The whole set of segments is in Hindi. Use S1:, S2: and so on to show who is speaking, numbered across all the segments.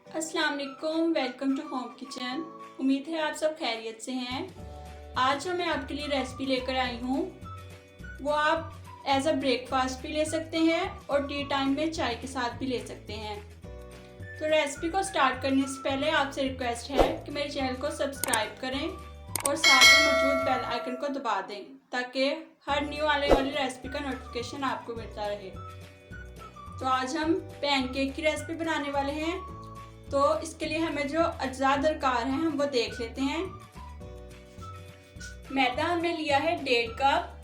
S1: अस्सलाम वालेकुम, वेलकम टू होम किचन। उम्मीद है आप सब खैरियत से हैं। आज जो मैं आपके लिए रेसिपी लेकर आई हूँ वो आप एज अ ब्रेकफास्ट भी ले सकते हैं और टी टाइम में चाय के साथ भी ले सकते हैं। तो रेसिपी को स्टार्ट करने से पहले आपसे रिक्वेस्ट है कि मेरे चैनल को सब्सक्राइब करें और साथ में मौजूद बेल आइकन को दबा दें ताकि हर न्यू आने वाली रेसिपी का नोटिफिकेशन आपको मिलता रहे। तो आज हम पैनकेक की रेसिपी बनाने वाले हैं। तो इसके लिए हमें जो अज्जा दरकार हैं हम वो देख लेते हैं। मैदा हमने लिया है 1.5 कप,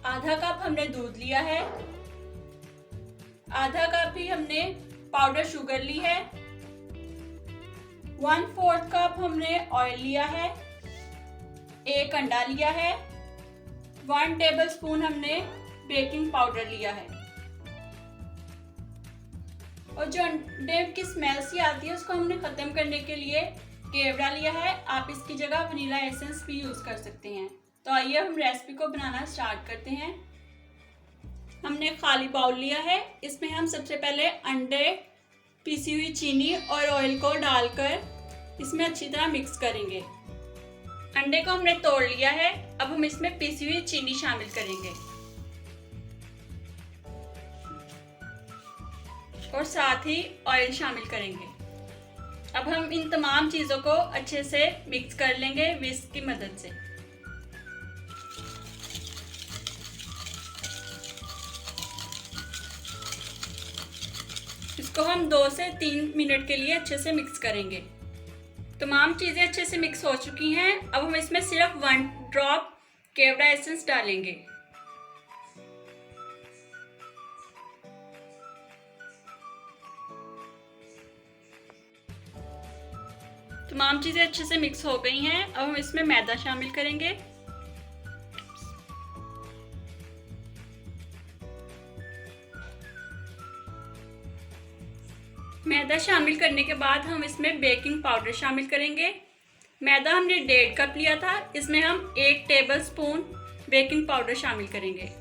S1: आधा कप हमने दूध लिया है, आधा कप ही हमने पाउडर शुगर ली है, 1/4 कप हमने ऑयल लिया है, 1 अंडा लिया है, 1 टेबलस्पून हमने बेकिंग पाउडर लिया है। और जो अंडे की स्मेल सी आती है उसको हमने ख़त्म करने के लिए केवड़ा लिया है। आप इसकी जगह वनीला एसेंस भी यूज़ कर सकते हैं। तो आइए हम रेसिपी को बनाना स्टार्ट करते हैं। हमने खाली बाउल लिया है, इसमें हम सबसे पहले अंडे, पीसी हुई चीनी और ऑयल को डालकर इसमें अच्छी तरह मिक्स करेंगे। अंडे को हमने तोड़ लिया है, अब हम इसमें पीसी हुई चीनी शामिल करेंगे और साथ ही ऑयल शामिल करेंगे। अब हम इन तमाम चीज़ों को अच्छे से मिक्स कर लेंगे विस्क की मदद से। इसको हम 2 से 3 मिनट के लिए अच्छे से मिक्स करेंगे। तमाम चीज़ें अच्छे से मिक्स हो चुकी हैं। अब हम इसमें सिर्फ 1 ड्रॉप केवड़ा एसेंस डालेंगे। तमाम चीज़ें अच्छे से मिक्स हो गई हैं। अब हम इसमें मैदा शामिल करेंगे। मैदा शामिल करने के बाद हम इसमें बेकिंग पाउडर शामिल करेंगे। मैदा हमने 1.5 कप लिया था, इसमें हम 1 टेबलस्पून बेकिंग पाउडर शामिल करेंगे।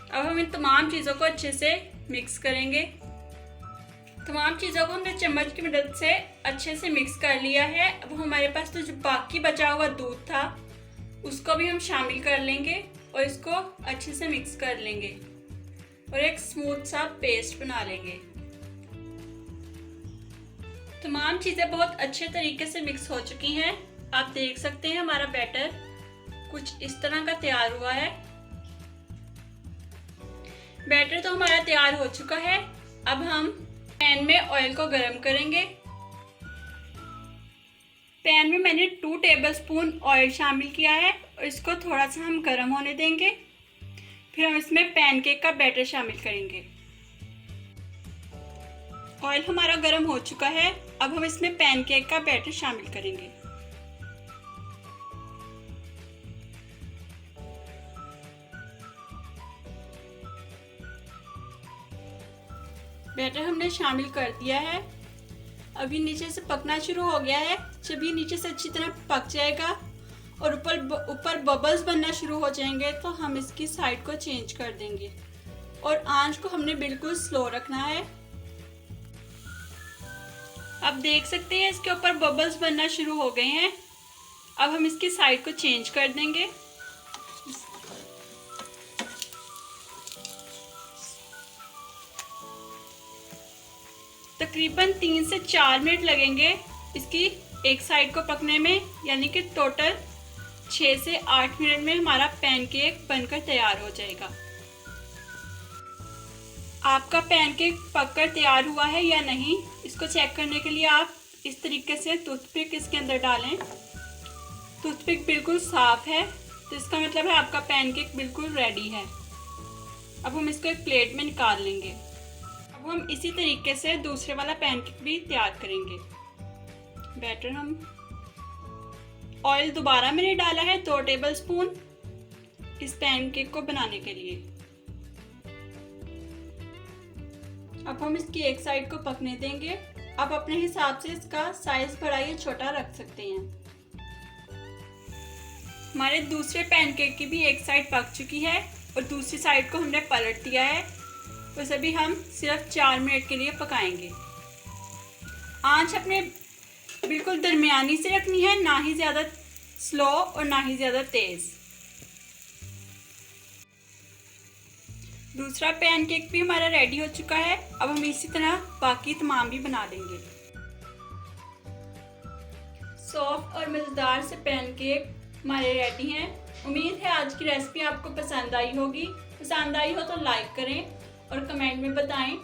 S1: अब हम इन तमाम चीज़ों को अच्छे से मिक्स करेंगे। तमाम चीज़ों को हमने चम्मच की मदद से अच्छे से मिक्स कर लिया है। अब हमारे पास तो जो बाकी बचा हुआ दूध था उसको भी हम शामिल कर लेंगे और इसको अच्छे से मिक्स कर लेंगे और एक स्मूथ सा पेस्ट बना लेंगे। तमाम चीज़ें बहुत अच्छे तरीके से मिक्स हो चुकी हैं। आप देख सकते हैं हमारा बैटर कुछ इस तरह का तैयार हुआ है। बैटर तो हमारा तैयार हो चुका है। अब हम पैन में ऑयल को गरम करेंगे। पैन में मैंने 2 टेबलस्पून ऑयल शामिल किया है और इसको थोड़ा सा हम गरम होने देंगे। फिर हम इसमें पैनकेक का बैटर शामिल करेंगे। ऑयल हमारा गरम हो चुका है। अब हम इसमें पैनकेक का बैटर शामिल करेंगे। बैटर हमने शामिल कर दिया है। अभी नीचे से पकना शुरू हो गया है। जब ये नीचे से अच्छी तरह पक जाएगा और ऊपर बबल्स बनना शुरू हो जाएंगे तो हम इसकी साइड को चेंज कर देंगे और आंच को हमने बिल्कुल स्लो रखना है। आप देख सकते हैं इसके ऊपर बबल्स बनना शुरू हो गए हैं। अब हम इसकी साइड को चेंज कर देंगे। तकरीबन 3 से 4 मिनट लगेंगे इसकी एक साइड को पकने में, यानी कि टोटल 6 से 8 मिनट में हमारा पैनकेक बनकर तैयार हो जाएगा। आपका पैनकेक पककर तैयार हुआ है या नहीं, इसको चेक करने के लिए आप इस तरीके से टूथपिक इसके अंदर डालें। टूथपिक बिल्कुल साफ है तो इसका मतलब है आपका पैनकेक बिल्कुल रेडी है। अब हम इसको एक प्लेट में निकाल लेंगे। अब हम इसी तरीके से दूसरे वाला पैनकेक भी तैयार करेंगे। बैटर हम ऑयल दोबारा मैंने डाला है 2 टेबलस्पून इस पैनकेक को बनाने के लिए। अब हम इसकी एक साइड को पकने देंगे। आप अपने हिसाब से इसका साइज बड़ा या छोटा रख सकते हैं। हमारे दूसरे पैनकेक की भी एक साइड पक चुकी है और दूसरी साइड को हमने पलट दिया है। बस अभी हम सिर्फ 4 मिनट के लिए पकाएंगे। आंच अपने बिल्कुल दरमियानी से रखनी है, ना ही ज़्यादा स्लो और ना ही ज़्यादा तेज़। दूसरा पैनकेक भी हमारा रेडी हो चुका है। अब हम इसी तरह बाकी तमाम भी बना लेंगे। सॉफ्ट और मज़ेदार से पैनकेक हमारे रेडी हैं। उम्मीद है आज की रेसिपी आपको पसंद आई होगी। पसंद आई हो तो लाइक करें और कमेंट में बताएं।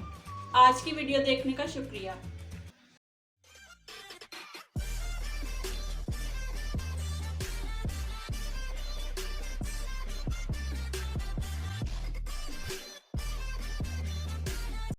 S1: आज की वीडियो देखने का शुक्रिया।